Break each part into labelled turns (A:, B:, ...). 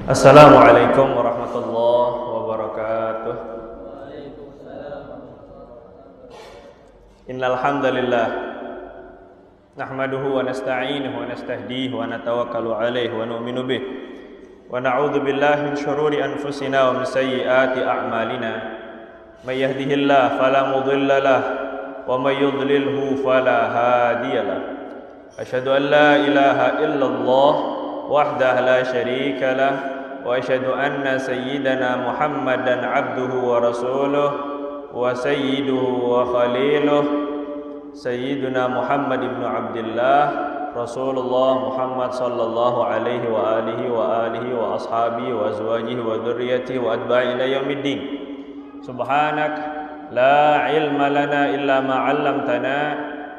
A: Assalamualaikum warahmatullahi wabarakatuh. Innal hamdalillah nahmaduhu wa nasta'inuhu wa nastahdihi wa natawakkalu 'alaihi wa nu'minu bih wa na'udzu billahi min shururi anfusina wa min sayyiati a'malina. May yahdihillahu fala mudilla lahu wa may yudlilhu fala hadiyalah. Asyhadu an la ilaha illallah wahdahu la syarika lah wa asyhadu anna sayyidana Muhammadan abduhu wa rasuluh wa sayyiduhu wa khaliluh sayyiduna Muhammad ibnu Abdillah Rasulullah Muhammad sallallahu alaihi wa alihi wa ashabihi wa azwajihi wa dzurriyyatihi wa atba'i ila yaumiddin. Subhanak la ilma lana illa ma 'allamtana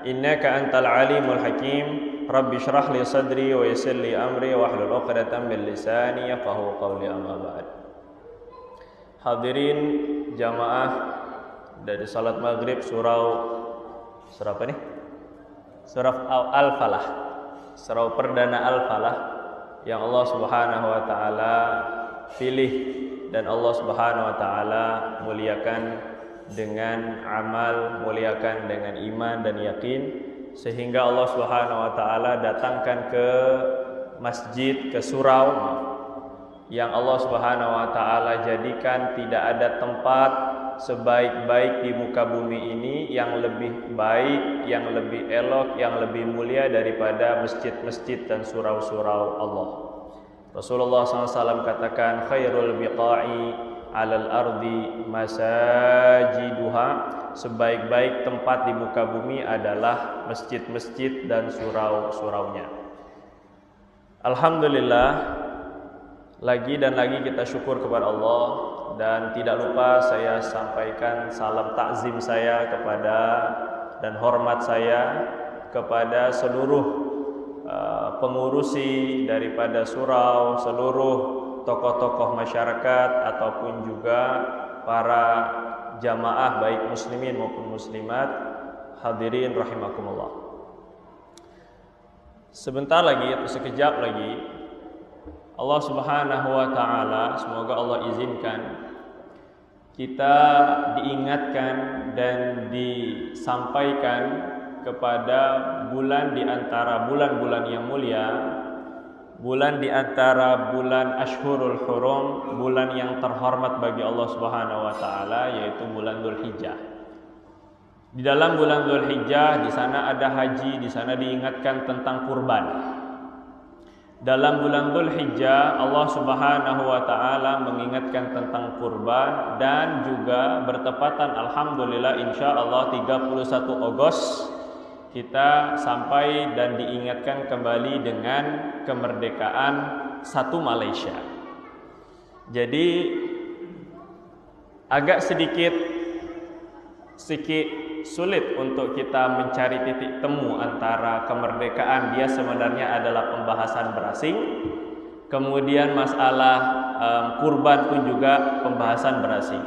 A: innaka antal alimul hakim. Rabbi syrah li sadri wa yassir li amri wa hlul 'uqdatam min lisani yafqahu qawli, amma ba'd. Hadirin jamaah dari salat maghrib surah apa nih? Surah Al-Falah. Surah perdana Al-Falah yang Allah Subhanahu wa taala pilih dan Allah Subhanahu wa taala muliakan dengan amal, muliakan dengan iman dan yakin, sehingga Allah Subhanahu wa taala datangkan ke masjid, ke surau yang Allah Subhanahu wa taala jadikan tidak ada tempat sebaik-baik di muka bumi ini yang lebih baik, yang lebih elok, yang lebih mulia daripada masjid-masjid dan surau-surau Allah. Rasulullah SAW katakan, khairul biqa'i alal ardi masajiduha, sebaik-baik tempat di muka bumi adalah masjid-masjid dan surau-suraunya. Alhamdulillah, lagi dan lagi kita syukur kepada Allah, dan tidak lupa saya sampaikan salam takzim saya kepada dan hormat saya kepada seluruh pengurusi daripada surau, seluruh tokoh-tokoh masyarakat ataupun juga para jamaah baik muslimin maupun muslimat. Hadirin rahimakumullah. Sebentar lagi atau sekejap lagi Allah Subhanahu wa taala, semoga Allah izinkan, kita diingatkan dan disampaikan kepada bulan di antara bulan-bulan yang mulia, bulan di antara bulan Ashhurul Hurum, bulan yang terhormat bagi Allah Subhanahu wa taala, yaitu bulan Dzulhijjah. Di dalam bulan Dzulhijjah, di sana ada haji, di sana diingatkan tentang kurban. Dalam bulan Dzulhijjah, Allah Subhanahu wa taala mengingatkan tentang kurban, dan juga bertepatan alhamdulillah insyaallah 31 Agustus kita sampai dan diingatkan kembali dengan kemerdekaan satu Malaysia. Jadi agak sedikit sulit untuk kita mencari titik temu antara kemerdekaan, dia sebenarnya adalah pembahasan berasing, kemudian masalah kurban pun juga pembahasan berasing.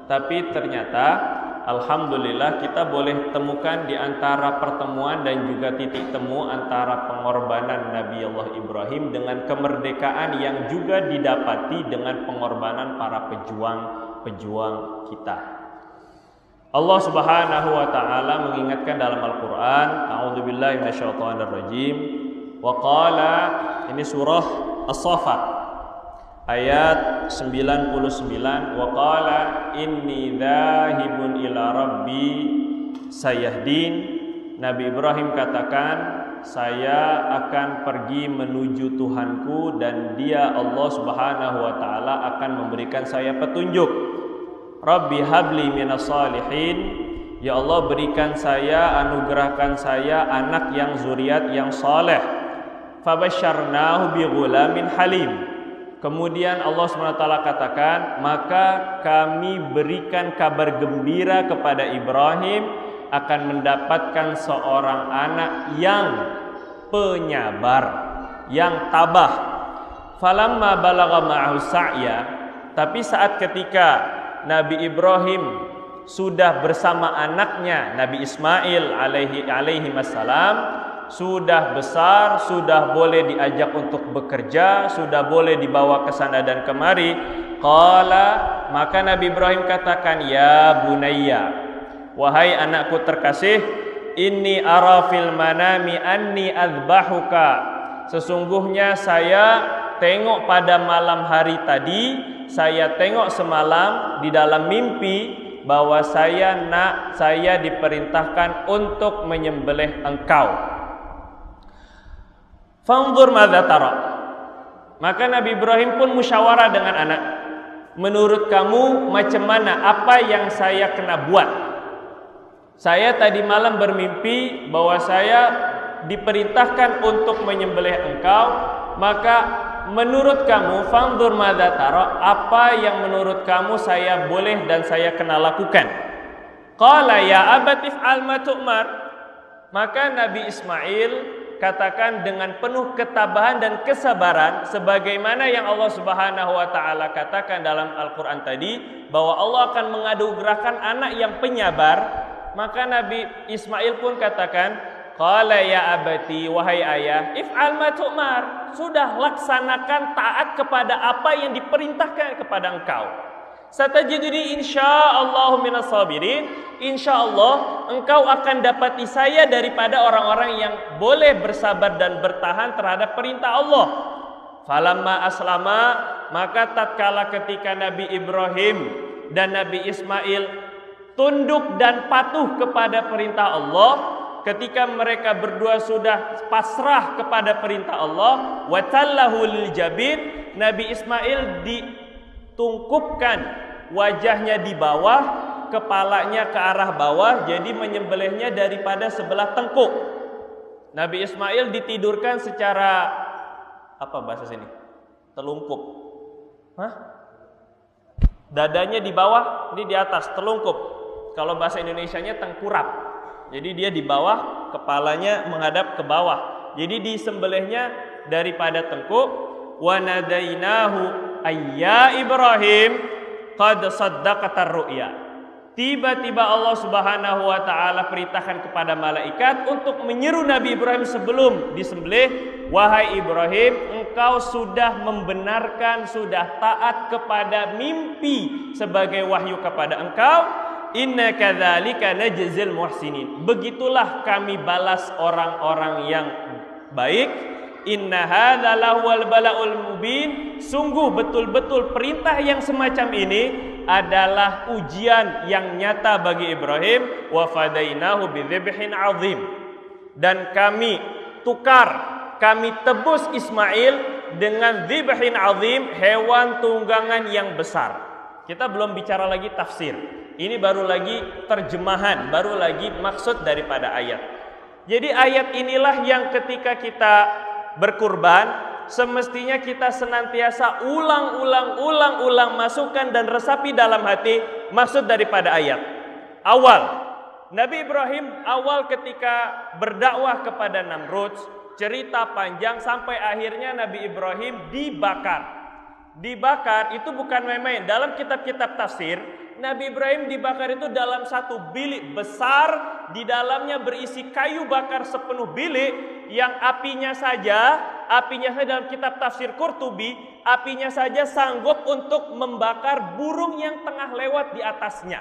A: Tapi ternyata alhamdulillah kita boleh temukan di antara pertemuan dan juga titik temu antara pengorbanan Nabi Allah Ibrahim dengan kemerdekaan yang juga didapati dengan pengorbanan para pejuang kita. Allah Subhanahu wa taala mengingatkan dalam Al-Qur'an, a'udzubillahi minasyaitonirrajim, wa qala, ini surah As-Saffat ayat 99, wa qala inni dzahibun ila rabbi sayahdin. Nabi Ibrahim katakan, saya akan pergi menuju Tuhanku dan dia Allah Subhanahu wa taala akan memberikan saya petunjuk. Rabbi habli minas salihin, ya Allah berikan saya, anugerahkan saya anak yang zuriat yang saleh. Fabasyarnahu bi ghulamin halim. Kemudian Allah SWT katakan, maka kami berikan kabar gembira kepada Ibrahim akan mendapatkan seorang anak yang penyabar, yang tabah. Falamma balagha ma'ahu sa'ya, tapi saat ketika Nabi Ibrahim sudah bersama anaknya Nabi Ismail alaihi wassalam, sudah besar, sudah boleh diajak untuk bekerja, sudah boleh dibawa ke sana dan kemari. Qala, maka Nabi Ibrahim katakan, ya bunayya, wahai anakku terkasih, inni ara fil manami anni azbahuka, sesungguhnya saya tengok pada malam hari tadi, saya tengok semalam di dalam mimpi bahwa saya diperintahkan untuk menyembelih engkau. Fanzur madza tara. Maka Nabi Ibrahim pun musyawarah dengan anak. Menurut kamu macam mana, apa yang saya kena buat? Saya tadi malam bermimpi bahwa saya diperintahkan untuk menyembelih engkau, maka menurut kamu, fanzur madza tara, apa yang menurut kamu saya boleh dan saya kena lakukan? Qala ya abati if'al ma tu'mar. Maka Nabi Ismail katakan dengan penuh ketabahan dan kesabaran, sebagaimana yang Allah Subhanahu wa taala katakan dalam Al-Qur'an tadi, bahwa Allah akan menganugerahkan anak yang penyabar. Maka Nabi Ismail pun katakan, qala ya abati, wahai ayah, if'al ma tu'mar, sudah laksanakan taat kepada apa yang diperintahkan kepada engkau. Satajiduni insyaallah minas sabirin, insyaallah engkau akan dapati saya daripada orang-orang yang boleh bersabar dan bertahan terhadap perintah Allah. Falamma aslama, maka tatkala ketika Nabi Ibrahim dan Nabi Ismail tunduk dan patuh kepada perintah Allah, ketika mereka berdua sudah pasrah kepada perintah Allah, wa tallahu lil jabin, Nabi Ismail ditungkupkan wajahnya di bawah, kepalanya ke arah bawah, jadi menyembelihnya daripada sebelah tengkuk. Nabi Ismail ditidurkan secara apa bahasa sini? Telungkup. Hah? Dadanya di bawah, ini di atas, telungkup. Kalau bahasa Indonesianya tengkurap. Jadi dia di bawah, kepalanya menghadap ke bawah. Jadi disembelihnya daripada tengkuk. Wa nadainahu ayya Ibrahim qad saddaqatar ru'ya. Tiba-tiba Allah Subhanahu wa taala perintahkan kepada malaikat untuk menyeru Nabi Ibrahim sebelum disembelih, wahai Ibrahim, engkau sudah membenarkan, sudah taat kepada mimpi sebagai wahyu kepada engkau. Inna kadzalika najzil muhsinin. Begitulah kami balas orang-orang yang baik. Inna hadza lahwal bala'ul mubin. Sungguh betul-betul perintah yang semacam ini adalah ujian yang nyata bagi Ibrahim. Wa fadainahu bidzibhin azim. Dan kami tukar, kami tebus Ismail dengan dzibhin azim, hewan tunggangan yang besar. Kita belum bicara lagi tafsir. Ini baru lagi terjemahan, baru lagi maksud daripada ayat. Jadi ayat inilah yang ketika kita berkurban, semestinya kita senantiasa ulang-ulang masukkan dan resapi dalam hati maksud daripada ayat. Awal, Nabi Ibrahim awal ketika berdakwah kepada Namrud, cerita panjang sampai akhirnya Nabi Ibrahim dibakar. Dibakar itu bukan main-main. Dalam kitab-kitab tafsir, Nabi Ibrahim dibakar itu dalam satu bilik besar, di dalamnya berisi kayu bakar sepenuh bilik, yang apinya saja dalam kitab tafsir Qurtubi, apinya saja sanggup untuk membakar burung yang tengah lewat di atasnya.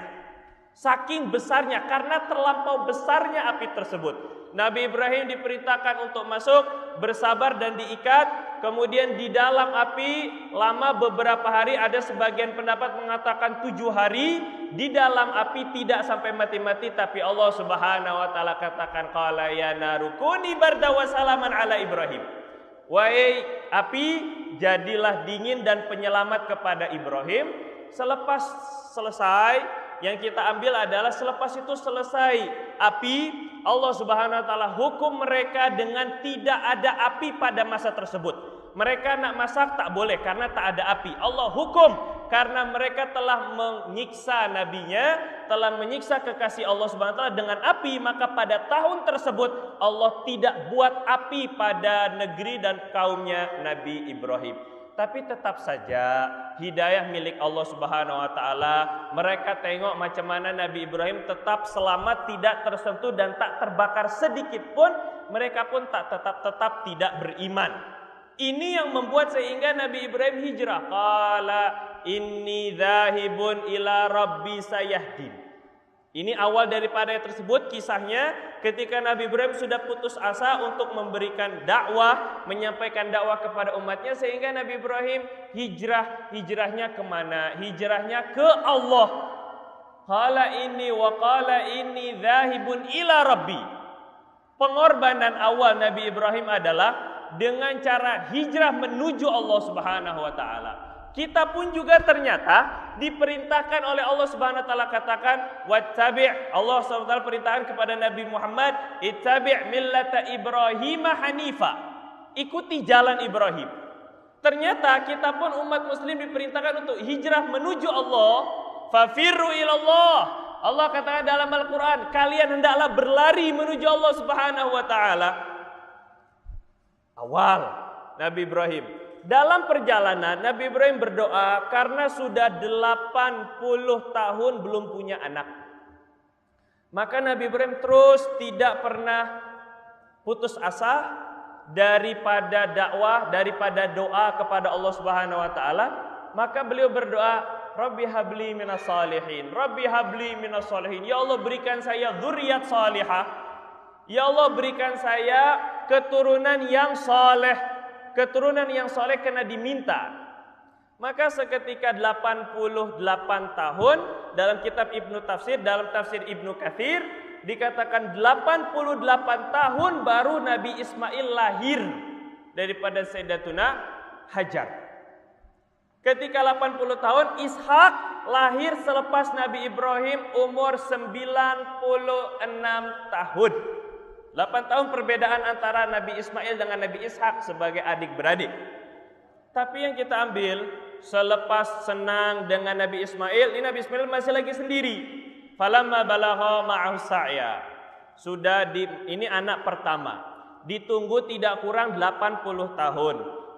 A: Saking besarnya, karena terlampau besarnya api tersebut. Nabi Ibrahim diperintahkan untuk masuk, bersabar dan diikat. Kemudian di dalam api lama beberapa hari, ada sebagian pendapat mengatakan 7 hari. Di dalam api tidak sampai mati-mati, tapi Allah Subhanahu wa taala katakan, qala ya naru kuni barda wa salaman ala Ibrahim. Wahai api, jadilah dingin dan penyelamat kepada Ibrahim. Selepas selesai, yang kita ambil adalah selepas itu selesai api, Allah Subhanahu wa taala hukum mereka dengan tidak ada api pada masa tersebut. Mereka nak masak tak boleh karena tak ada api. Allah hukum karena mereka telah menyiksa nabinya, telah menyiksa kekasih Allah Subhanahu wa taala dengan api, maka pada tahun tersebut Allah tidak buat api pada negeri dan kaumnya Nabi Ibrahim. Tapi tetap saja hidayah milik Allah Subhanahu wa taala. Mereka tengok macam mana Nabi Ibrahim tetap selamat, tidak tersentuh dan tak terbakar sedikit pun, mereka pun tetap tidak beriman. Ini yang membuat sehingga Nabi Ibrahim hijrah. Qala inni dzahibun ila rabbi sayahdin. Ini awal daripada yang tersebut, kisahnya ketika Nabi Ibrahim sudah putus asa untuk memberikan dakwah, menyampaikan dakwah kepada umatnya, sehingga Nabi Ibrahim hijrahnya kemana? Hijrahnya ke Allah. Qala inni dzahibun ila rabbi. Pengorbanan awal Nabi Ibrahim adalah dengan cara hijrah menuju Allah Subhanahu wa taala. Kita pun juga ternyata diperintahkan oleh Allah Subhanahu wa taala, katakan wattabi'. Allah Subhanahu wa taala perintahkan kepada Nabi Muhammad, ittabi' millata Ibrahim hanifa. Ikuti jalan Ibrahim. Ternyata kita pun umat muslim diperintahkan untuk hijrah menuju Allah. Fafirru ilallah. Allah katakan dalam Al-Qur'an, kalian hendaklah berlari menuju Allah Subhanahu wa taala. Awal Nabi Ibrahim. Dalam perjalanan Nabi Ibrahim berdoa karena sudah 80 tahun belum punya anak. Maka Nabi Ibrahim terus tidak pernah putus asa daripada dakwah, daripada doa kepada Allah Subhanahu wa taala. Maka beliau berdoa, Rabbi habli minas salihin, Rabbi habli minas salihin. Ya Allah, berikan saya dzurriyyat salihah. Ya Allah, berikan saya keturunan yang saleh. Keturunan yang soleh kena diminta. Maka seketika 88 tahun dalam kitab Ibnu Tafsir, dalam tafsir Ibnu Katsir dikatakan 88 tahun baru Nabi Ismail lahir daripada Sayyidatuna Hajar. Ketika 80 tahun Ishak lahir selepas Nabi Ibrahim umur 96 tahun. 8 tahun perbedaan antara Nabi Ismail dengan Nabi Ishak sebagai adik-beradik. Tapi yang kita ambil, selepas senang dengan Nabi Ismail, ini Nabi Ismail masih lagi sendiri. Falamma balagha ma'ahu sa'ya. Ini anak pertama. Ditunggu tidak kurang 80 tahun.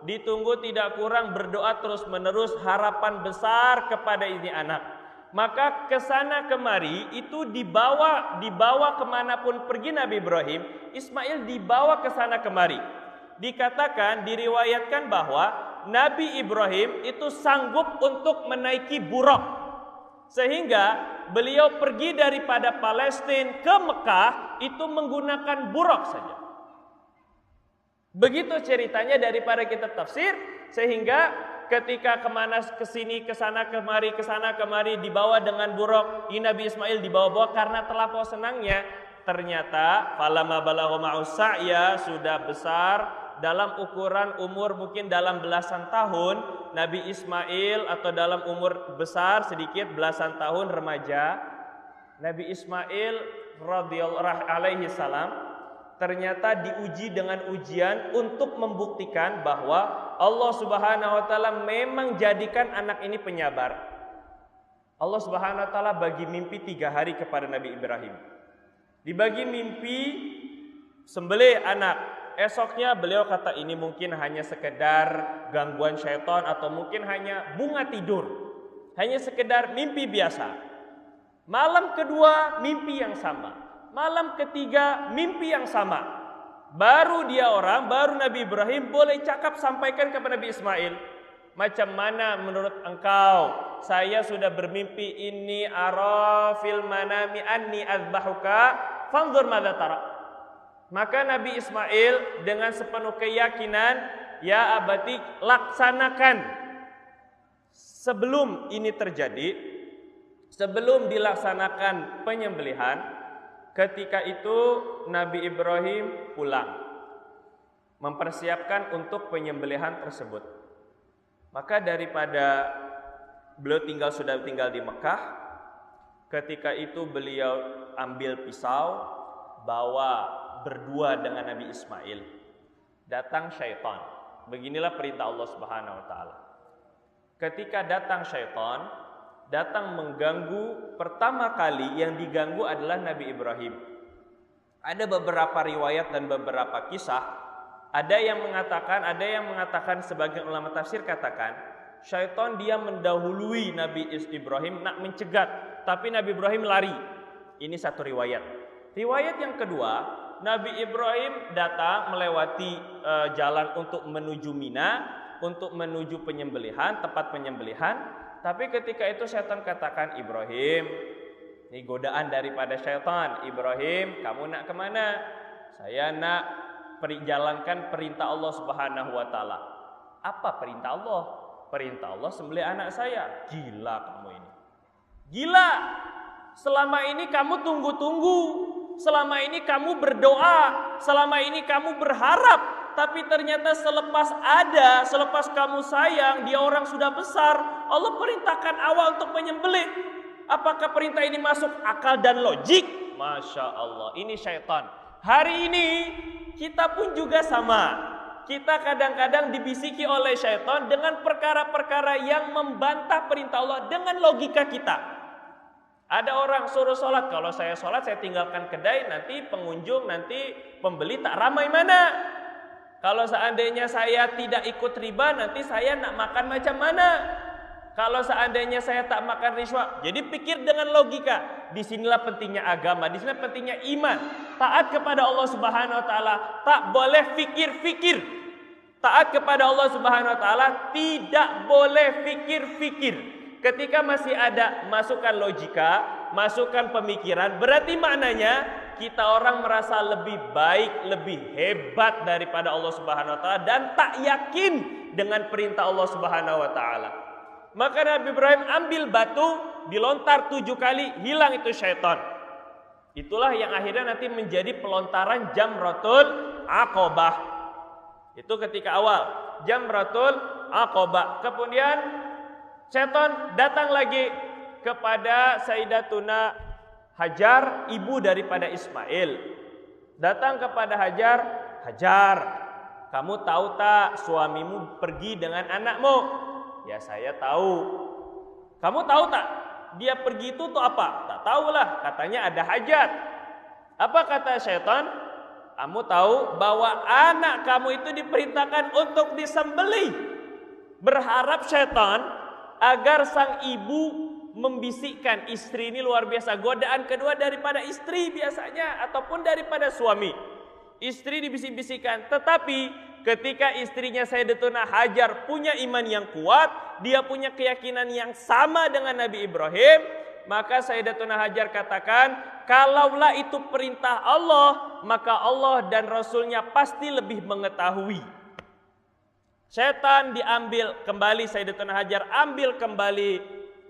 A: Ditunggu tidak kurang berdoa terus-menerus, harapan besar kepada ini anak. Maka kesana kemari itu dibawa kemanapun pergi Nabi Ibrahim, Ismail dibawa kesana kemari. Dikatakan, diriwayatkan bahwa Nabi Ibrahim itu sanggup untuk menaiki buraq. Sehingga beliau pergi daripada Palestina ke Mekah itu menggunakan buraq saja. Begitu ceritanya daripada kitab tafsir, sehingga ketika kemana kesini kesana kemari dibawa dengan buraq, ini Nabi Ismail dibawa-bawa karena terlampau senangnya. Ternyata falamma balagha ma'ahu sa'ya, sudah besar dalam ukuran umur mungkin dalam belasan tahun Nabi Ismail, atau dalam umur besar sedikit belasan tahun remaja Nabi Ismail radhiyallahu alaihi salam ternyata diuji dengan ujian untuk membuktikan bahwa Allah Subhanahu wa taala memang jadikan anak ini penyabar. Allah Subhanahu wa taala bagi mimpi 3 hari kepada Nabi Ibrahim. Dibagi mimpi sembelih anak. Esoknya beliau kata ini mungkin hanya sekedar gangguan syaitan atau mungkin hanya bunga tidur. Hanya sekedar mimpi biasa. Malam kedua mimpi yang sama. Malam ketiga mimpi yang sama. Baru Nabi Ibrahim boleh cakap sampaikan kepada Nabi Ismail. Macam mana menurut engkau? Saya sudah bermimpi, inni ara fil manami anni azbahuka fanzur madza tara. Maka Nabi Ismail dengan sepenuh keyakinan, ya abati, laksanakan. Sebelum ini terjadi, sebelum dilaksanakan penyembelihan, ketika itu Nabi Ibrahim pulang mempersiapkan untuk penyembelihan tersebut. Maka daripada beliau sudah tinggal di Mekah, ketika itu beliau ambil pisau, bawa berdua dengan Nabi Ismail. Datang syaitan. Beginilah perintah Allah Subhanahu wa taala. Ketika datang syaitan, datang mengganggu, pertama kali yang diganggu adalah Nabi Ibrahim. Ada beberapa riwayat dan beberapa kisah Ada yang mengatakan sebagian ulama tafsir katakan, syaitan dia mendahului Nabi Ibrahim nak mencegat, tapi Nabi Ibrahim lari. Ini satu riwayat. Riwayat yang kedua, Nabi Ibrahim datang melewati jalan untuk menuju Mina, untuk menuju penyembelihan, tempat penyembelihan. Tapi ketika itu syaitan katakan, Ibrahim, ini godaan daripada syaitan. Ibrahim, kamu nak kemana? Saya nak jalankan perintah Allah Subhanahu wa taala. Apa perintah Allah? Perintah Allah sembelih anak saya. Gila kamu ini. Gila. Selama ini kamu tunggu-tunggu. Selama ini kamu berdoa. Selama ini kamu berharap. Tapi ternyata selepas kamu sayang, dia orang sudah besar, Allah perintahkan awal untuk menyembelih. Apakah perintah ini masuk akal dan logik? Masya Allah, ini syaitan. Hari ini kita pun juga sama. Kita kadang-kadang dibisiki oleh syaitan dengan perkara-perkara yang membantah perintah Allah dengan logika kita. Ada orang suruh sholat, kalau saya sholat saya tinggalkan kedai, nanti pengunjung, nanti pembeli tak ramai mana? Kalau seandainya saya tidak ikut riba, nanti saya nak makan macam mana? Kalau seandainya saya tak makan riswah, jadi pikir dengan logika. Disinilah pentingnya agama, disinilah pentingnya iman. Taat kepada Allah Subhanahu Wa Taala, tak boleh fikir-fikir. Taat kepada Allah Subhanahu Wa Taala, tidak boleh fikir-fikir. Ketika masih ada masukan logika, masukan pemikiran, berarti maknanya kita orang merasa lebih baik, lebih hebat daripada Allah Subhanahu Wa Taala dan tak yakin dengan perintah Allah Subhanahu Wa Taala. Maka Nabi Ibrahim ambil batu, dilontar 7 kali, hilang itu syaitan. Itulah yang akhirnya nanti menjadi pelontaran Jamratul Aqabah. Itu ketika awal, Jamratul Aqabah. Kemudian syaitan datang lagi kepada Sayyidatuna Hajar, ibu daripada Ismail. Datang kepada Hajar, Hajar, kamu tahu tak suamimu pergi dengan anakmu? Ya saya tahu. Kamu tahu tak dia pergi itu tuh apa? Tak tahulah, katanya ada hajat. Apa kata syaitan? Kamu tahu bahwa anak kamu itu diperintahkan untuk disembelih. Berharap syaitan agar sang ibu membisikkan istri. Ini luar biasa, godaan kedua daripada istri biasanya ataupun daripada suami. Istri dibisik-bisikan, tetapi ketika istrinya Sayyidatuna Hajar punya iman yang kuat, dia punya keyakinan yang sama dengan Nabi Ibrahim, maka Sayyidatuna Hajar katakan, kalaulah itu perintah Allah, maka Allah dan Rasulnya pasti lebih mengetahui. Setan diambil kembali, Sayyidatuna Hajar ambil kembali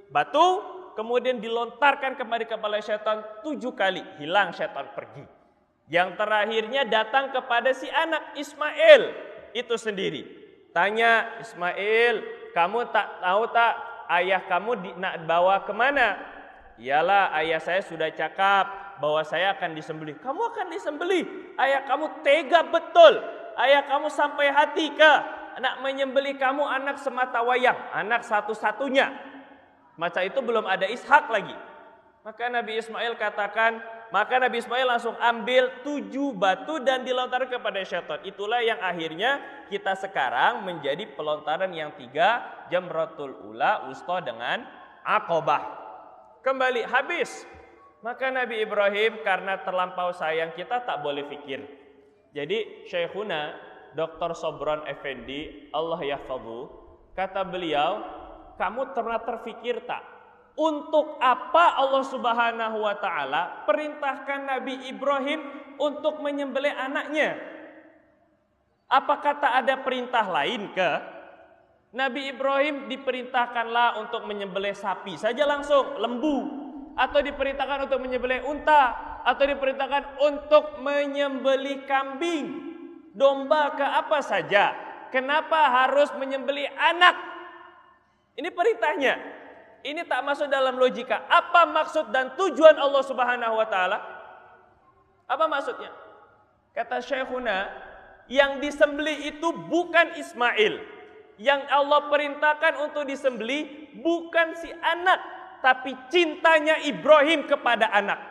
A: batu, kemudian dilontarkan kembali kepada setan 7 kali, hilang setan pergi. Yang terakhirnya datang kepada si anak Ismail itu sendiri. Tanya, Ismail, kamu tak tahu tak ayah kamu nak bawa kemana? Iyalah, ayah saya sudah cakap bahwa saya akan disembelih. Kamu akan disembelih? Ayah kamu tega betul. Ayah kamu sampai hati ke nak menyembelih kamu anak semata wayang, anak satu-satunya. Masa itu belum ada Ishak lagi. Maka Nabi Ismail katakan, maka Nabi Ismail langsung ambil 7 batu dan dilontarkan kepada syaitan. Itulah yang akhirnya kita sekarang menjadi pelontaran yang 3, Jamratul Ula, Wusta dengan Aqabah. Kembali habis. Maka Nabi Ibrahim karena terlampau sayang kita tak boleh fikir. Jadi Syekhuna Dr. Sobron Effendi, Allah yahfadhu, kata beliau, kamu pernah terfikir tak? Untuk apa Allah Subhanahu wa taala perintahkan Nabi Ibrahim untuk menyembelih anaknya? Apakah tak ada perintah lain ke? Nabi Ibrahim diperintahkanlah untuk menyembelih sapi saja langsung, lembu, atau diperintahkan untuk menyembelih unta, atau diperintahkan untuk menyembelih kambing, domba, ke apa saja. Kenapa harus menyembelih anak? Ini perintahnya. Ini tak masuk dalam logika. Apa maksud dan tujuan Allah Subhanahu wa taala? Apa maksudnya? Kata Syekhuna, yang disembelih itu bukan Ismail. Yang Allah perintahkan untuk disembelih bukan si anak, tapi cintanya Ibrahim kepada anak.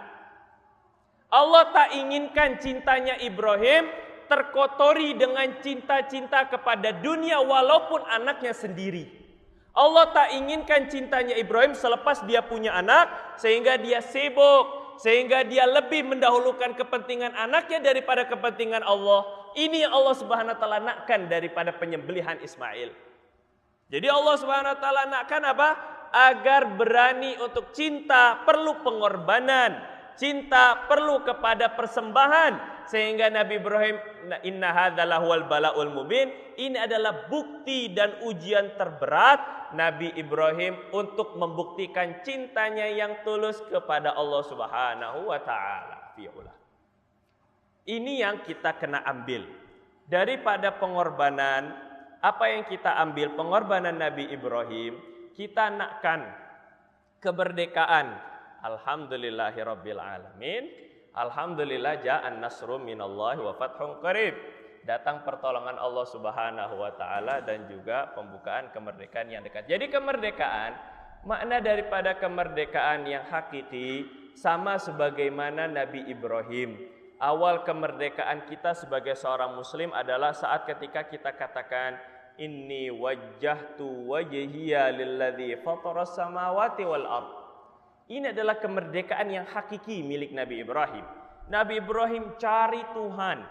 A: Allah tak inginkan cintanya Ibrahim terkotori dengan cinta-cinta kepada dunia walaupun anaknya sendiri. Allah tak inginkan cintanya Ibrahim selepas dia punya anak sehingga dia sibuk, sehingga dia lebih mendahulukan kepentingan anaknya daripada kepentingan Allah. Ini yang Allah Subhanahu wa taala nakkan daripada penyembelihan Ismail. Jadi Allah Subhanahu wa taala nakkan apa? Agar berani untuk cinta perlu pengorbanan, cinta perlu kepada persembahan, sehingga Nabi Ibrahim, inna hadzalah wal balaul mubin, ini adalah bukti dan ujian terberat Nabi Ibrahim untuk membuktikan cintanya yang tulus kepada Allah Subhanahu wa taala. Ini yang kita kena ambil daripada pengorbanan. Apa yang kita ambil pengorbanan Nabi Ibrahim, kita nakkan kemerdekaan. Alhamdulillahirabbil alamin. Alhamdulillah ja'an nasru minallahi wa fathun qarib. Datang pertolongan Allah Subhanahu wa taala dan juga pembukaan kemerdekaan yang dekat. Jadi kemerdekaan, makna daripada kemerdekaan yang hakiki sama sebagaimana Nabi Ibrahim. Awal kemerdekaan kita sebagai seorang muslim adalah saat ketika kita katakan inni wajjahtu wajhiya lilladzi fataras samawati wal ard. Ini adalah kemerdekaan yang hakiki milik Nabi Ibrahim. Nabi Ibrahim cari Tuhan.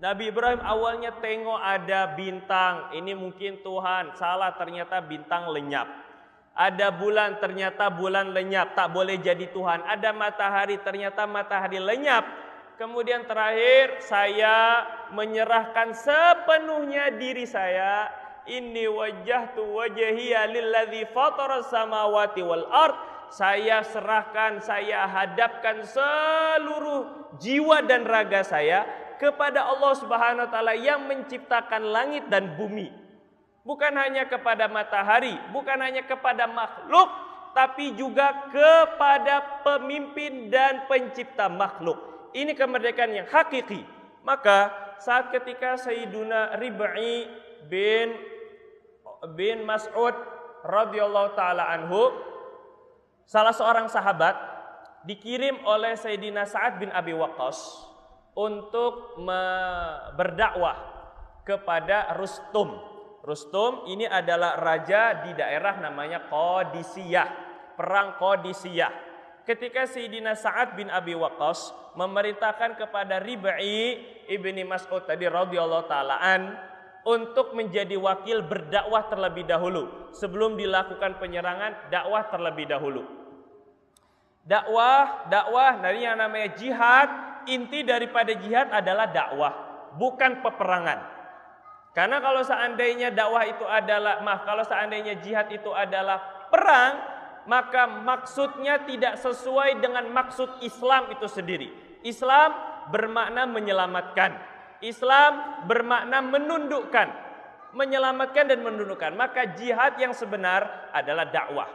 A: Nabi Ibrahim awalnya tengok ada bintang, ini mungkin Tuhan, salah ternyata bintang lenyap. Ada bulan, ternyata bulan lenyap, tak boleh jadi Tuhan. Ada matahari, ternyata matahari lenyap. Kemudian terakhir saya menyerahkan sepenuhnya diri saya. Inni wajjahtu wajhiya lilladzi fataras samawati wal ard. Saya serahkan, saya hadapkan seluruh jiwa dan raga saya kepada Allah Subhanahu wa taala yang menciptakan langit dan bumi. Bukan hanya kepada matahari, bukan hanya kepada makhluk, tapi juga kepada pemimpin dan pencipta makhluk. Ini kemerdekaan yang hakiki. Maka saat ketika Sayyiduna Rib'i bin Mas'ud radhiyallahu taala anhu, salah seorang sahabat dikirim oleh Sayyidina Sa'ad bin Abi Waqqas untuk berdakwah kepada Rustum. Rustum ini adalah raja di daerah namanya Qadisiyah, perang Qadisiyah. Ketika Sayyidina Sa'ad bin Abi Waqqas memerintahkan kepada Rib'i ibni Mas'ud tadi radhiyallahu taalaan untuk menjadi wakil berdakwah terlebih dahulu sebelum dilakukan penyerangan, dakwah terlebih dahulu. Dakwah dari yang namanya jihad, inti daripada jihad adalah dakwah, bukan peperangan. Karena kalau seandainya dakwah itu adalah, kalau seandainya jihad itu adalah perang, maka maksudnya tidak sesuai dengan maksud Islam itu sendiri. Islam bermakna menyelamatkan. Islam bermakna menundukkan, menyelamatkan dan menundukkan. Maka jihad yang sebenar adalah dakwah,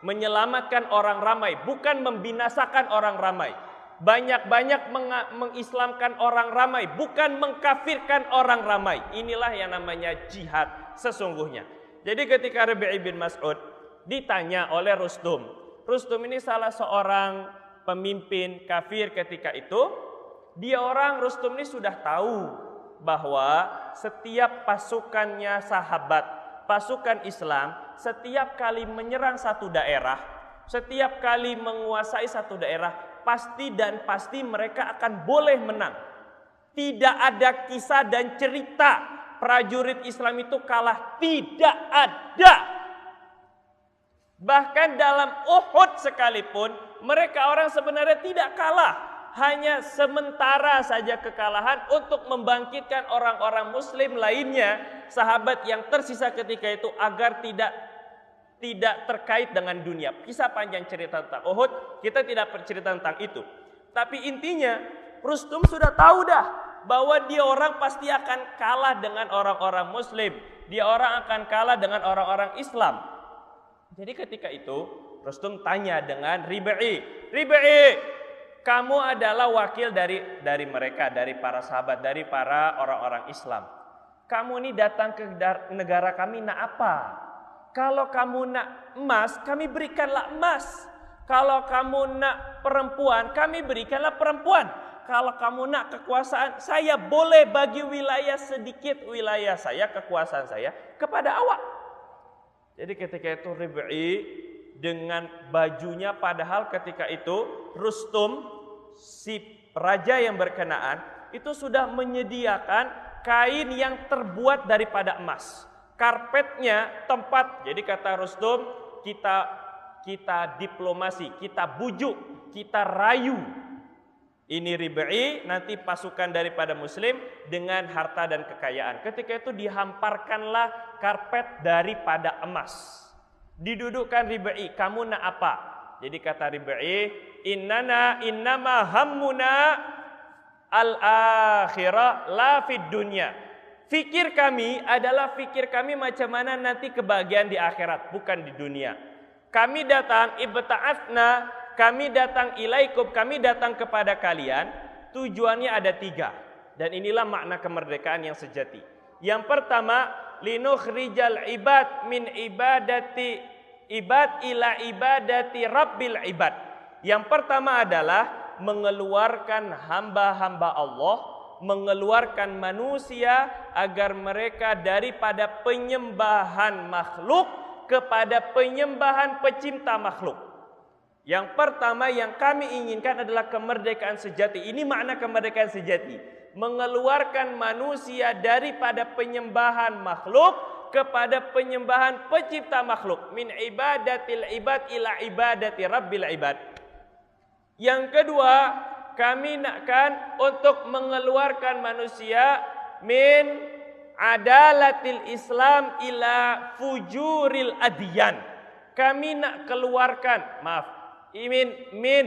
A: menyelamatkan orang ramai, bukan membinasakan orang ramai. Banyak-banyak mengislamkan orang ramai, bukan mengkafirkan orang ramai. Inilah yang namanya jihad sesungguhnya. Jadi ketika Rib'i bin Mas'ud ditanya oleh Rustum. Rustum ini salah seorang pemimpin kafir ketika itu. Rustum ini sudah tahu bahwa setiap pasukannya sahabat, pasukan Islam, setiap kali menyerang satu daerah, setiap kali menguasai satu daerah, pasti mereka akan boleh menang. Tidak ada kisah dan cerita prajurit Islam itu kalah, tidak ada. Bahkan dalam Uhud sekalipun mereka orang sebenarnya tidak kalah, hanya sementara saja kekalahan untuk membangkitkan orang-orang muslim lainnya, sahabat yang tersisa ketika itu agar tidak terkait dengan dunia. Kisah panjang cerita tentang Uhud, kita tidak bercerita tentang itu. Tapi intinya Rustum sudah tahu dah bahwa dia orang pasti akan kalah dengan orang-orang muslim. Dia orang akan kalah dengan orang-orang Islam. Jadi ketika itu Rustum tanya dengan Rib'i, kamu adalah wakil dari mereka, dari para sahabat, dari para orang-orang Islam. Kamu ini datang ke negara kami nak apa? Kalau kamu nak emas, kami berikanlah emas. Kalau kamu nak perempuan, kami berikanlah perempuan.
B: kalau kamu nak kekuasaan, saya boleh bagi wilayah sedikit wilayah saya, kekuasaan saya kepada awak. Jadi ketika itu Rib'i dengan bajunya, padahal ketika itu Rustum, si raja yang berkenaan, itu sudah menyediakan kain yang terbuat daripada emas. Karpetnya, tempat. Jadi kata Rustum, kita diplomasi, kita bujuk, kita rayu. Ini Rib'i, nanti pasukan daripada Muslim dengan harta dan kekayaan. Ketika itu dihamparkanlah karpet daripada emas. Didudukkan Rib'i, kamu nak apa? Jadi kata Rib'i, innama hammuna al-akhirah la fid dunya. Fikir kami adalah fikir kami macam mana nanti kebahagiaan di akhirat, bukan di dunia. Kami datang ibta'atsna, kami datang ilaikum, kami datang kepada kalian. Tujuannya ada 3. Dan inilah makna kemerdekaan yang sejati. Yang pertama, linukhrijal ibad min ibadati ibad ila ibadati rabbil ibad. Yang pertama adalah mengeluarkan hamba-hamba Allah, mengeluarkan manusia agar mereka daripada penyembahan makhluk kepada penyembahan pencipta makhluk. Yang pertama yang kami inginkan adalah kemerdekaan sejati. Ini makna kemerdekaan sejati. Mengeluarkan manusia daripada penyembahan makhluk kepada penyembahan pencipta makhluk. Min ibadatil ibad ila ibadati rabbil ibad. Yang kedua, kami nakkan untuk mengeluarkan manusia min adalatil Islam ila fujuril adyan. Kami nak keluarkan, min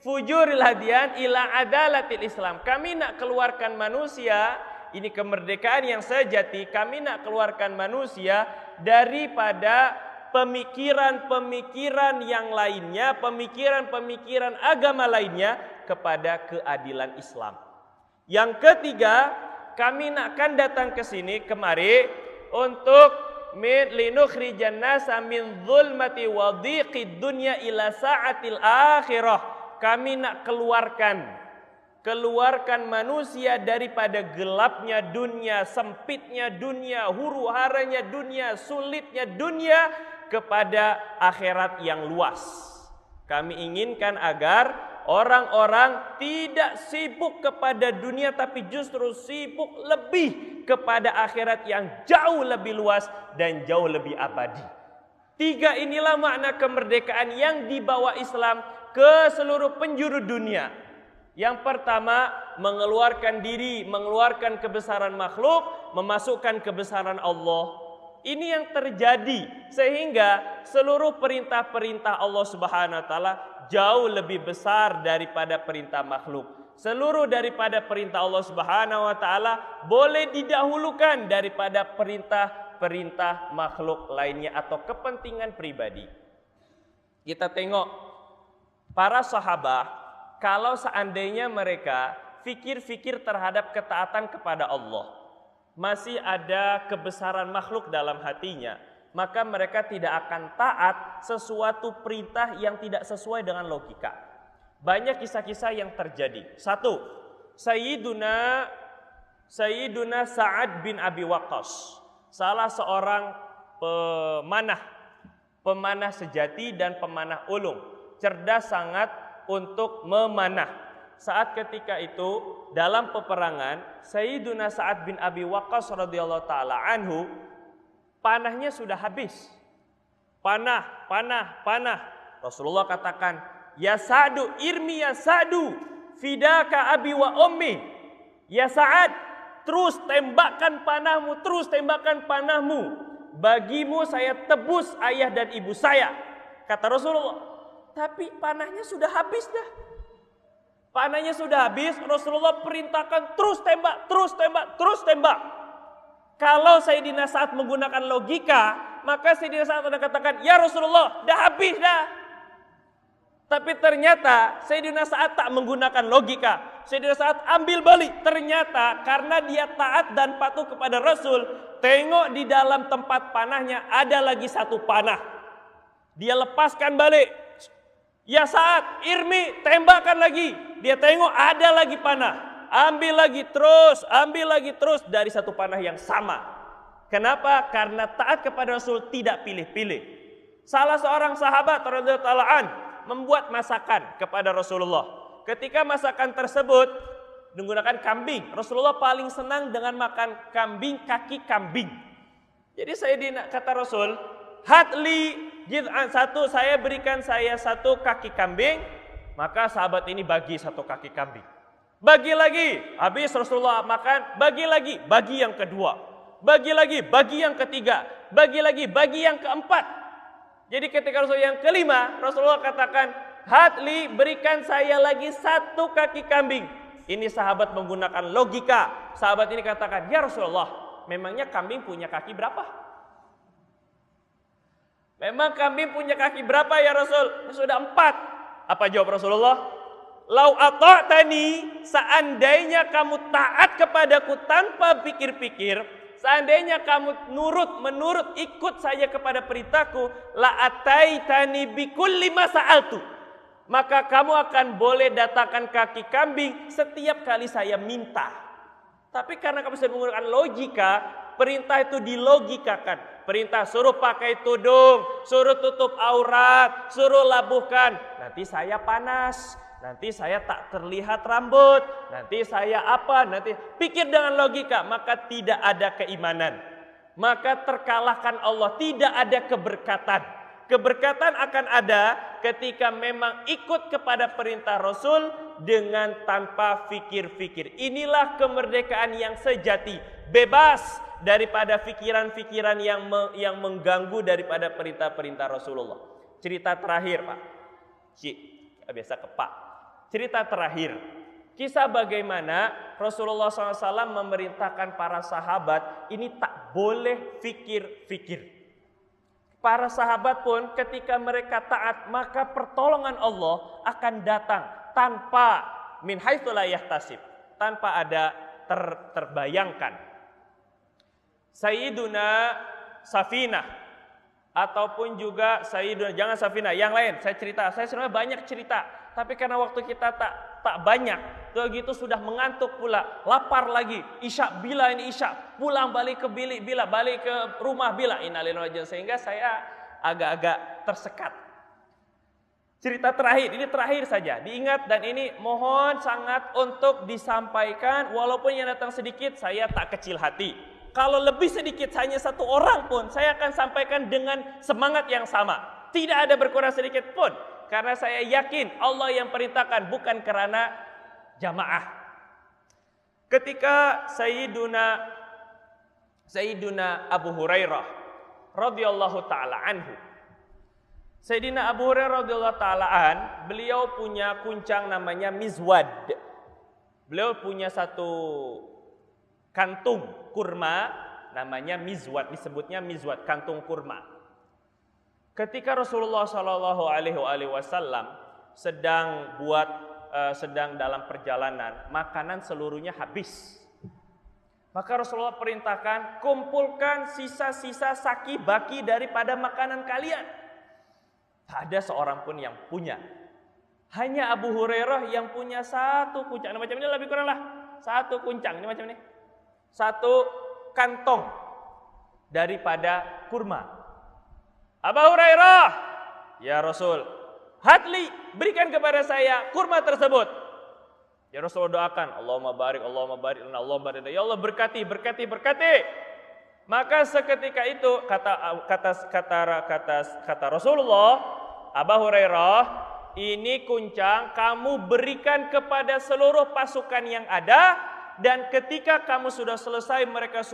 B: fujuril adyan ila adalatil Islam. Kami nak keluarkan manusia, ini kemerdekaan yang sejati. Kami nak keluarkan manusia daripada pemikiran-pemikiran yang lainnya, pemikiran-pemikiran agama lainnya kepada keadilan Islam. Yang ketiga, kami nakkan datang ke sini kemari untuk linukhrijan nasa min zulmati wa dhiqid dunya ila sa'atil akhirah. Kami nak keluarkan manusia daripada gelapnya dunia, sempitnya dunia, huru-haranya dunia, sulitnya dunia kepada akhirat yang luas. Kami inginkan agar orang-orang tidak sibuk kepada dunia tapi justru sibuk lebih kepada akhirat yang jauh lebih luas dan jauh lebih abadi. 3 inilah makna kemerdekaan yang dibawa Islam ke seluruh penjuru dunia. Yang pertama, mengeluarkan diri, mengeluarkan kebesaran makhluk, memasukkan kebesaran Allah. Ini yang terjadi sehingga seluruh perintah-perintah Allah Subhanahu wa taala jauh lebih besar daripada perintah makhluk. Seluruh daripada perintah Allah Subhanahu wa taala boleh didahulukan daripada perintah-perintah makhluk lainnya atau kepentingan pribadi. Kita tengok para sahabat, kalau seandainya mereka fikir-fikir terhadap ketaatan kepada Allah, masih ada kebesaran makhluk dalam hatinya, maka mereka tidak akan taat sesuatu perintah yang tidak sesuai dengan logika. Banyak kisah-kisah yang terjadi. 1. Sayyiduna Sa'ad bin Abi Waqqas, salah seorang pemanah sejati dan pemanah ulung, cerdas sangat untuk memanah. Saat ketika itu dalam peperangan, Sayyiduna Sa'ad bin Abi Waqqas radhiyallahu taala anhu, panahnya sudah habis. Panah. Rasulullah katakan, "Ya Sa'du, irmi ya Sa'du, fidaka abi wa ummi." Ya Sa'ad, terus tembakkan panahmu, bagimu saya tebus ayah dan ibu saya. Kata Rasulullah. Tapi panahnya sudah habis dah. Panahnya sudah habis, Rasulullah perintahkan terus tembak. Kalau Sayyidina Sa'ad menggunakan logika, maka Sayyidina Sa'ad akan katakan, "Ya Rasulullah, dah habis dah." Tapi ternyata Sayyidina Sa'ad tak menggunakan logika. Sayyidina Sa'ad ambil balik. Ternyata karena dia taat dan patuh kepada Rasul, tengok di dalam tempat panahnya ada lagi satu panah. Dia lepaskan balik. Ya Sa'ad, irmi, tembakan lagi. Dia tengok ada lagi panah. Ambil lagi terus dari satu panah yang sama. Kenapa? Karena taat kepada Rasul, tidak pilih-pilih. Salah seorang sahabat radhiyallahu an membuat masakan kepada Rasulullah. Ketika masakan tersebut menggunakan kambing, Rasulullah paling senang dengan makan kambing, kaki kambing. Jadi kata Rasul, hatli jid'an, saya berikan satu kaki kambing. Maka sahabat ini bagi satu kaki kambing. Bagi lagi, habis Rasulullah makan, bagi lagi, bagi yang kedua. Bagi lagi, bagi yang ketiga. Bagi lagi, bagi yang keempat. Jadi ketika Rasul yang kelima, Rasulullah katakan, hatli, berikan saya lagi satu kaki kambing. Ini sahabat menggunakan logika. Sahabat ini katakan, ya Rasulullah, memangnya kambing punya kaki berapa? Memang kambing punya kaki berapa ya Rasul? Sudah 4. Apa jawab Rasulullah? Lau ata'tani, seandainya kamu taat kepadaku tanpa pikir-pikir, seandainya kamu menurut ikut saja kepada perintahku, la ataitani bikulli ma sa'altu, maka kamu akan boleh datangkan kaki kambing setiap kali saya minta. Tapi karena kamu sudah menggunakan logika, perintah itu dilogikakan. Perintah suruh pakai tudung, suruh tutup aurat, suruh labuhkan. Nanti saya panas, nanti saya tak terlihat rambut, nanti saya apa, nanti pikir dengan logika, maka tidak ada keimanan. Maka terkalahkan Allah, tidak ada keberkatan. Keberkatan akan ada ketika memang ikut kepada perintah Rasul dengan tanpa fikir-fikir. Inilah kemerdekaan yang sejati, bebas daripada pikiran-pikiran yang mengganggu daripada perintah-perintah Rasulullah. Cerita terakhir, Pak. Biasa ke Pak. Cerita terakhir. Kisah bagaimana Rasulullah SAW memerintahkan para sahabat ini tak boleh fikir-fikir. Para sahabat pun ketika mereka taat, maka pertolongan Allah akan datang tanpa min haitsu la yahtasib, tanpa ada terbayangkan. Sayyiduna Safinah ataupun juga Sayyiduna, jangan Safinah, yang lain saya sebenarnya banyak cerita, tapi karena waktu kita tak banyak, begitu sudah mengantuk pula, lapar lagi, isya bila ini isya, pulang balik ke bilik bila, balik ke rumah bila, innalillahi sehingga saya agak-agak tersekat. Cerita terakhir, ini terakhir saja, diingat dan ini mohon sangat untuk disampaikan, walaupun yang datang sedikit saya tak kecil hati. Kalau lebih sedikit hanya satu orang pun, saya akan sampaikan dengan semangat yang sama. Tidak ada berkurang sedikit pun, karena saya yakin Allah yang perintahkan, bukan karena jamaah. Ketika Sayyiduna Abu Hurairah radhiyallahu taala anhu. Sayyidina Abu Hurairah radhiyallahu taala an, beliau punya kuncang namanya mizwad. Beliau punya satu kantung kurma namanya mizwad, disebutnya mizwad, kantung kurma. Ketika Rasulullah Shallallahu Alaihi Wasallam sedang dalam perjalanan, makanan seluruhnya habis. Maka Rasulullah perintahkan, kumpulkan sisa-sisa saki baki daripada makanan kalian. Tak ada seorang pun yang punya. Hanya Abu Hurairah yang punya satu kuncang. Ini macam ini lebih kurang lah. Satu kuncang, ini macam ini. Satu kantong daripada kurma. Abu Hurairah, ya Rasul, hatli, berikan kepada saya kurma tersebut. Ya Rasul doakan, Allahumma barik, Allahumma barik, Allahumma barik. Ya Allah berkati. Maka seketika itu kata Rasulullah, Abu Hurairah, ini kuncang kamu berikan kepada seluruh pasukan yang ada, dan ketika kamu sudah selesai, mereka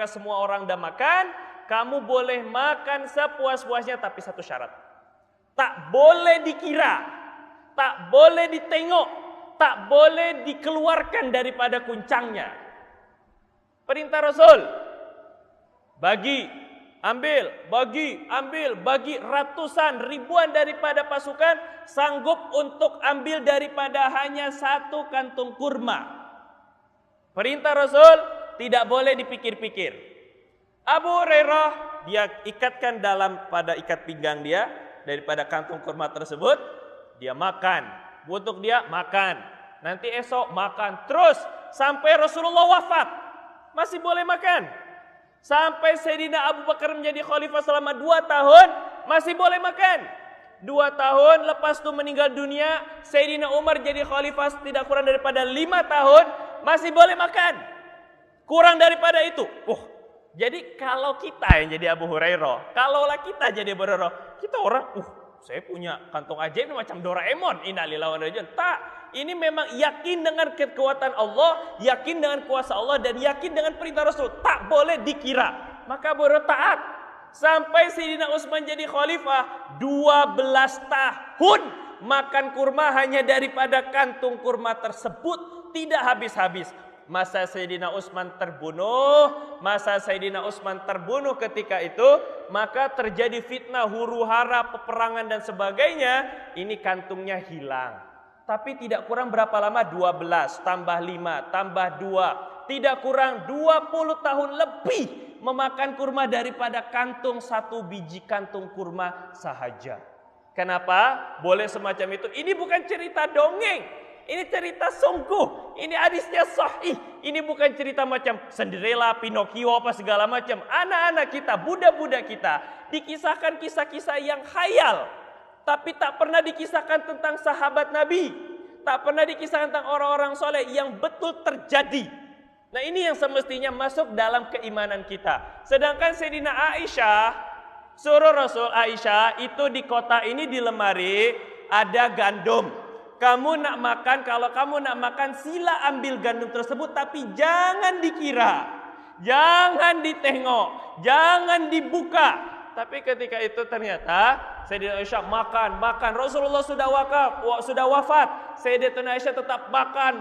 B: semua orang dah makan, kamu boleh makan sepuas-puasnya, tapi satu syarat. Tak boleh dikira, tak boleh ditengok, tak boleh dikeluarkan daripada kuncangnya. Perintah Rasul. Bagi, ambil, bagi ratusan, ribuan daripada pasukan sanggup untuk ambil daripada hanya satu kantung kurma. Perintah Rasul tidak boleh dipikir-pikir. Abu Hurairah dia ikatkan pada ikat pinggang dia daripada kantung kurma tersebut. dia makan, untuk dia makan, nanti esok makan, terus sampai Rasulullah wafat masih boleh makan. Sampai Sayyidina Abu Bakar menjadi khalifah selama 2 tahun masih boleh makan. 2 tahun lepas itu meninggal dunia, Sayyidina Umar jadi khalifah tidak kurang daripada 5 tahun masih boleh makan. Kurang daripada itu. Jadi kalau kita yang jadi Abu Hurairah, kalaulah kita jadi Abu Hurairah, kita orang, saya punya kantong ajaib macam Doraemon, innalillahi wa inna ilaihi raji'un. Tak, ini memang yakin dengan kekuatan Allah, yakin dengan kuasa Allah, dan yakin dengan perintah Rasul. Tak boleh dikira. Maka taat. Sampai Sayyidina Utsman jadi khalifah 12 tahun makan kurma hanya daripada kantung kurma tersebut tidak habis-habis. Masa Sayyidina Utsman terbunuh ketika itu, maka terjadi fitnah, huru-hara, peperangan dan sebagainya. Ini kantungnya hilang. Tapi tidak kurang berapa lama? 12 tambah 5 tambah 2, tidak kurang 20 tahun lebih memakan kurma daripada kantung 1 biji kantung kurma sahaja. Kenapa boleh semacam itu? Ini bukan cerita dongeng. Ini cerita sungguh, ini hadisnya sahih. Ini bukan cerita macam Cinderella, Pinocchio apa segala macam. Anak-anak kita, budak-budak kita dikisahkan kisah-kisah yang khayal, tapi tak pernah dikisahkan tentang sahabat Nabi, tak pernah dikisahkan tentang orang-orang soleh yang betul terjadi. Nah, ini yang semestinya masuk dalam keimanan kita. Sedangkan Sayyidina Aisyah suruh Rasul, Aisyah itu di kota ini di lemari ada gandum. Kamu nak makan, kalau kamu nak makan sila ambil gandum tersebut, tapi jangan dikira, jangan ditengok, jangan dibuka. Tapi ketika itu ternyata Sayyidatina Aisyah makan. Rasulullah sudah wafat. Sayyidatina Aisyah tetap makan.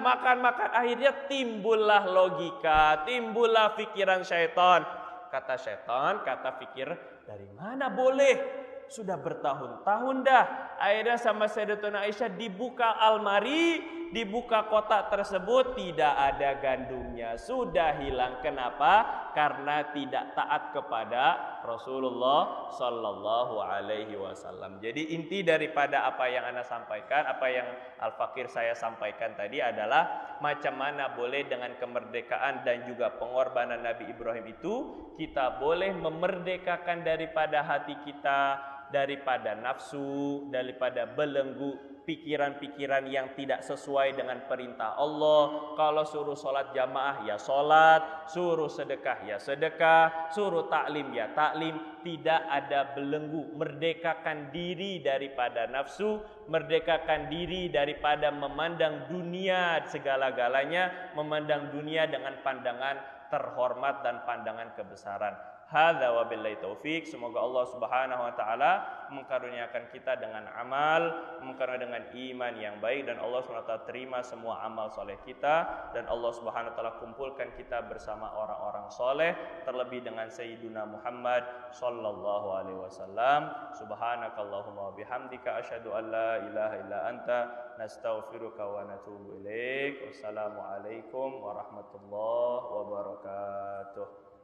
B: Akhirnya timbullah logika, timbullah pikiran syaitan. Kata syaitan, kata pikir, dari mana boleh? Sudah bertahun-tahun dah. Akhirnya sama Sayyidatuna Aisyah dibuka almari, dibuka kotak tersebut, tidak ada gandumnya, sudah hilang. Kenapa? Karena tidak taat kepada Rasulullah Sallallahu Alaihi Wasallam. Jadi inti daripada apa yang Ana sampaikan, apa yang Al-Fakir saya sampaikan tadi adalah macam mana boleh dengan kemerdekaan dan juga pengorbanan Nabi Ibrahim itu kita boleh memerdekakan daripada hati kita, daripada nafsu, daripada belenggu pikiran-pikiran yang tidak sesuai dengan perintah Allah. Kalau suruh sholat jamaah ya sholat, suruh sedekah ya sedekah, suruh taklim ya taklim. Tidak ada belenggu. Merdekakan diri daripada nafsu, merdekakan diri daripada memandang dunia segala-galanya, memandang dunia dengan pandangan terhormat dan pandangan kebesaran. Hadza wabillahi taufik. Semoga Allah Subhanahu wa taala mengkaruniakan kita dengan amal, mengkaruniakan dengan iman yang baik, dan Allah Subhanahu wa taala terima semua amal soleh kita, dan Allah Subhanahu wa taala kumpulkan kita bersama orang-orang soleh, terlebih dengan Sayyiduna Muhammad sallallahu alaihi wasallam. Subhanakallahumma wa bihamdika asyhadu an la ilaha illa anta nastaghfiruka wa natubu ilaik. Wassalamualaikum warahmatullahi wabarakatuh.